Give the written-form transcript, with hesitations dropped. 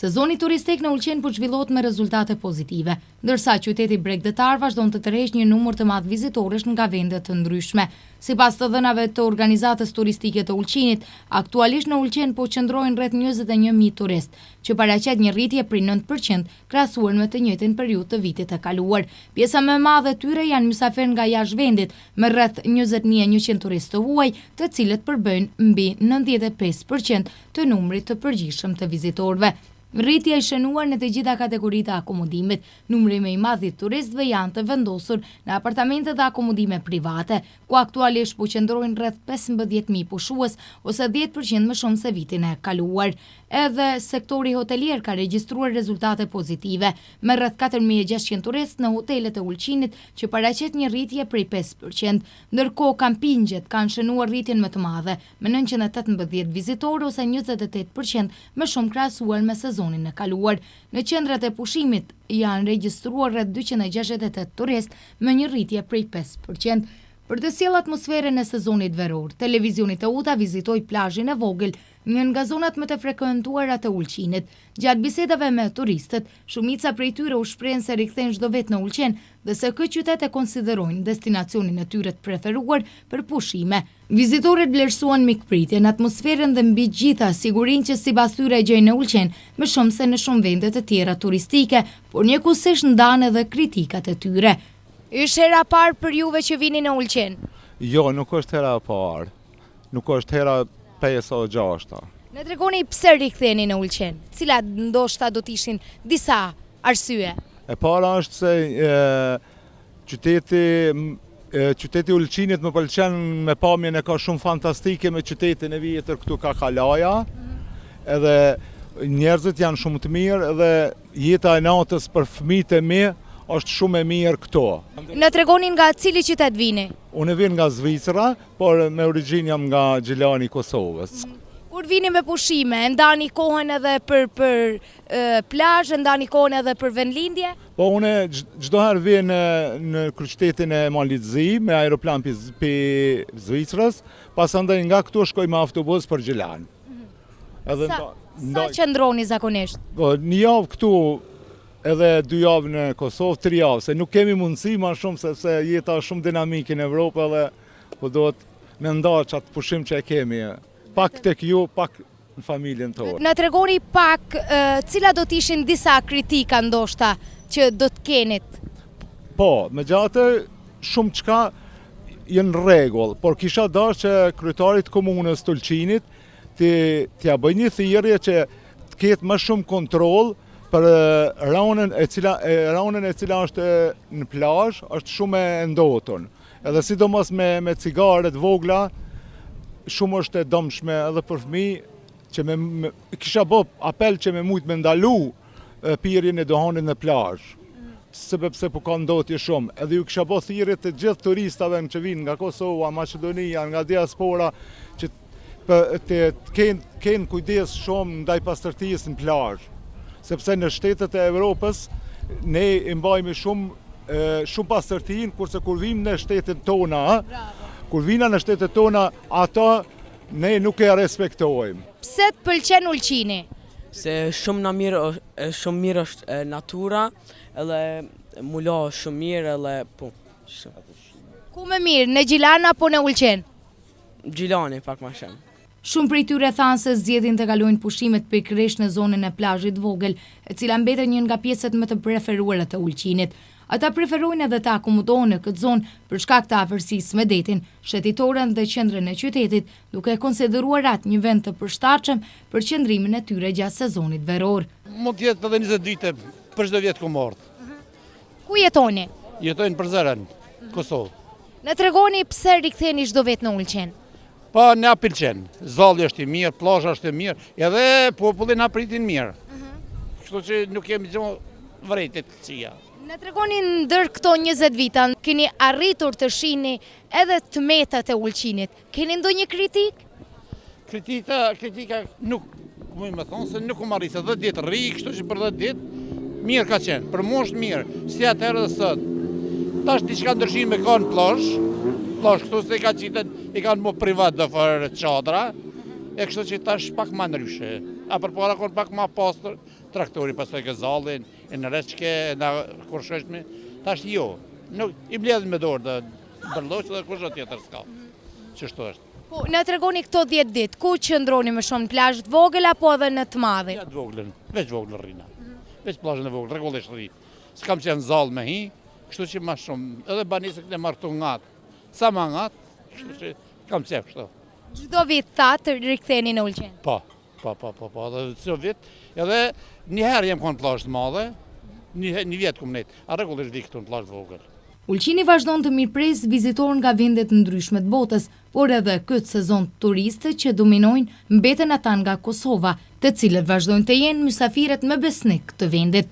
Sezoni turistik në Ulqen po zhvillohet me rezultate pozitive, ndërsa qyteti bregdetar vazhdon të tërheqë një numër të madh vizitorësh nga vende të ndryshme. Sipas të dhënave të organizatës turistike të Ulqenit, aktualisht në Ulqen po qëndrojnë rreth 21.000 turist, që paraqet një rritje prej 9% krahasuar me të njëjtin periudhë të vitit të kaluar. Pjesa më e madhe e tyre janë mysafirë nga jashtë vendit, me rreth 20.100 turistë të huaj, të cilët përbëjnë mbi 95% të numrit të përgjithshëm të vizitorëve. Rritja e shënuar në të gjitha kategoritë e akomodimit. Numri më i madh i turistëve janë të vendosur në apartamente dhe akomodime private, ku aktualisht po qëndrojnë rreth 15.000 pushues ose 10% më shumë se vitin e kaluar. Edhe sektori hotelier ka regjistruar rezultate pozitive, me rreth 4.600 turistë në hotelet e Ulqenit, që paraqet një rritje prej 5%, ndërkohë kampingjet kanë shënuar rritjen më të madhe, me 918 vizitorë ose 28% më shumë krahasuar me sezonin e kaluar. Në qendrat e pushimit janë regjistruar rreth 268 turistë me një rritje prej 5%. Për të sjellë atmosferën e sezonit veror, televizioni Teuta vizitoi plazhin e vogël, një nga zonat më të frekuentuara të Ulqenit. Gjatë bisedave me turistët, shumica prej tyre u shprehen se rikthehen çdo vit në Ulqen dhe se këtë qytet e konsiderojnë destinacionin e tyre të preferuar për pushime. Vizitorët vlerësuan mikpritjen, atmosferën dhe mbi gjitha sigurinë që sipas tyre gjejnë në Ulqen, më shumë se në shumë vende të tjera turistike, por njëkohësisht ndanë edhe kritikat e tyre. Është hera parë për juve që vini në Ulqen? Jo, nuk është hera parë. Nuk është hera 5 o 6. Në tregoni pse riktheheni në Ulqen? Cilat ndoshta do të ishin disa arsye? E para është se qyteti Ulqenit më pëlqen me pamjen e ka shumë fantastike me qytetin e vjetër këtu ka kalaja, edhe njerëzit janë shumë të mirë edhe jeta e natës për fëmijët e mi është shumë e mirë këto. Në tregonin nga cili qytet vini? Unë vjen nga Zvicra, por me origjinë jam nga Gjilani i Kosovës. Kur vini me pushime, ndani kohën edhe për plazh, ndani kohën edhe për vendlindje? Po unë çdo herë vjen në kryeqytetin e Malizzi me aeroplan për Zvicrës, pasandaj nga këtu shkoj me autobus për Gjilan. Sa qëndroni zakonisht? Po një javë këtu, edhe 2 javë në Kosovë, 3 javë, se nuk kemi mundësi ma shumë, sepse jeta është shumë dinamike në Evropë dhe po do të me nda që atë pushim që e kemi, pak tek ju, pak në familjen tonë. Në tregoni pak, cila do t'ishin disa kritika ndoshta që do t'kenit? Po, me gjatë shumë qka jenë rregull, por kisha dashur që kryetarit komunës të Ulqenit t'ja bëj një thirrje që t'ketë më shumë kontroll për raunën e cila është në plazh, është shumë e ndotur. Edhe sidomos me cigaret vogla, shumë është e dëmshme edhe për fëmijë, që kisha bë apel që me mujt me ndalu pirjen e duhanit në plazh. Sepse po ka ndotje shumë. Edhe ju kisha bë thirrje të gjithë turistave që vinë nga Kosova, Maqedonia, nga diaspora, që të kenë kujdes shumë ndaj pastërtisë në plazh. Sepse në shtetet e Evropës ne i mbajmë shumë pastërtinë, kurse kur vim në shtetet tona, ata ne nuk e respektojmë. Pse të pëlqen Ulqeni? Se shumë mirë është natura, edhe mulo shumë mirë, edhe po. Ku më mirë, në Gjilan apo në Ulqen? Gjilani pak më shumë. Shumë prej tyre thanë se zgjedhin të kalojnë pushimet pikërisht në zonën e plazhit vogël, e cila mbetet një nga pjesët më të preferuara të Ulqenit. Ata preferojnë edhe të akomodohen në këtë zonë për shkak të afërsisë me detin, shëtitoren dhe qendrën e qytetit, duke konsideruar atë një vend të përshtatshëm për qëndrimin e tyre gjatë sezonit veror. Mund të jetë edhe 20 vite për çdo vit komort. Ku jetoni? Jetojnë për Zëren, Kosovë. Na tregoni pse riktheheni çdo vit në Ulqen? Po na pëlqen. Zalli është i mirë, plazha është e mirë, edhe populli na pritin mirë. Kështu që nuk kemi gjë vërejtë të këqija. Na tregoni ndër këto 20 vita, keni arritur të shihni edhe tmetat e Ulqenit. Keni ndonjë kritik? Kritika nuk, ku më thon se nuk më arrit 10 ditë rri, kështu që për 10 ditë mirë ka qenë, për moshë mirë, si atëherë dhe sot. Tash diçka ndryshime ka në plazh, këtu se ka qitën, i kanë më privat dhe fërë qadra, e kështu që tash pak ma ndryshe. A për para konë pak ma pastër, traktori pastaj gazallin, e në reçke, në kursheshme, tash jo. Nuk i mbledhin me dorë të bërloq dhe kusht tjetër s'ka. Ç'është është. Po, në tregoni këto 10 ditë, ku qëndroni më shumë, në plazh të vogël apo edhe në të madhe? Ja të voglën, veç voglën rrina. Veç plazhën e vogël, rregullisht rri. S'kam qenë zall me hi, kështu që më shumë, edhe banisët e martu ngat. Sa më ngat, kështu që kam qef kështu. Çdo vit tha të riktheni në Ulqen. Po, edhe çdo vit, edhe një herë jam konë plazh të madhe, një vjet kum net, a rregullisht vi këtu në plazh të vogël. Ulqini vazhdon të mirëpres vizitorë nga vendet të ndryshme të botës, por edhe këtë sezon turistë që dominojnë mbeten ata nga Kosova, të cilët vazhdojnë të jenë mysafirët më besnik të vendit.